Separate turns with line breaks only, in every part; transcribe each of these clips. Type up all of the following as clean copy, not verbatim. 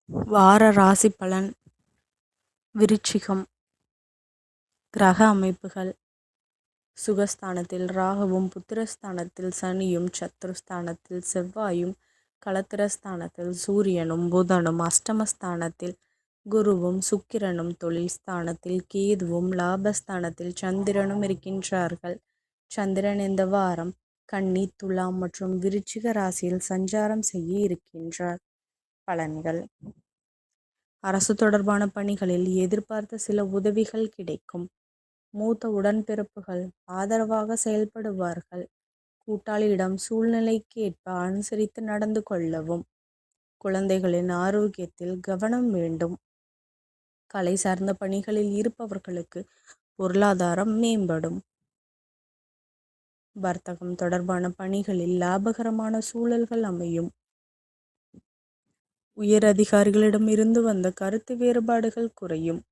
வார ராசி பலன். விருச்சிகம். கிரக அமைப்புகள். சுகஸ்தானத்தில் ராகுவும், புத்திரஸ்தானத்தில் சனியும், சத்ருஸ்தானத்தில் செவ்வாயும், களத்திரஸ்தானத்தில் சூரியனும் புதனும், அஷ்டமஸ்தானத்தில் குருவும் சுக்கிரனும், தொழில் ஸ்தானத்தில் கேதுவும், லாபஸ்தானத்தில் சந்திரனும் இருக்கின்றார்கள். சந்திரன் இந்த வாரம் கன்னி, துலாம் மற்றும் விருச்சிக ராசியில் சஞ்சாரம் செய்ய இருக்கின்றார். பலன்கள். அரசு தொடர்பான பணிகளில் எதிர்பார்த்த சில உதவிகள் கிடைக்கும். மூத்த உடன்பிறப்புகள் ஆதரவாக செயல்படுவார்கள். கூட்டாளியிடம் சூழ்நிலைக்கு ஏற்ப அனுசரித்து நடந்து கொள்ளவும். குழந்தைகளின் ஆரோக்கியத்தில் கவனம் வேண்டும். கலை சார்ந்த பணிகளில் இருப்பவர்களுக்கு பொருளாதாரம் மேம்படும். வர்த்தகம் தொடர்பான பணிகளில் லாபகரமான சூழல்கள் அமையும். உயர் அதிகாரிகளிடம் இருந்து வந்த கருத்து வேறுபாடுகள் குறையும்.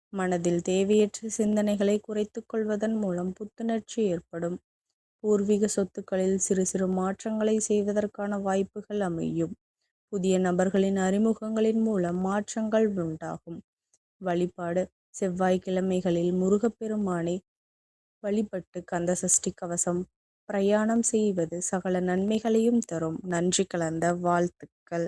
மனதில் தேவையற்ற சிந்தனைகளை குறைத்துக் கொள்வதன் மூலம் புத்துணர்ச்சி ஏற்படும். பூர்வீக சொத்துக்களில் சிறு சிறு மாற்றங்களை செய்வதற்கான வாய்ப்புகள் அமையும். புதிய நபர்களின் அறிமுகங்களின் மூலம் மாற்றங்கள் உண்டாகும். வழிபாடு. செவ்வாய்க்கிழமைகளில் முருகப்பெருமானை வழிபட்டு கந்தசஷ்டி கவசம் பிரயாணம் செய்வது சகல நன்மைகளையும் தரும். நன்றி கலந்த வாழ்த்துக்கள்.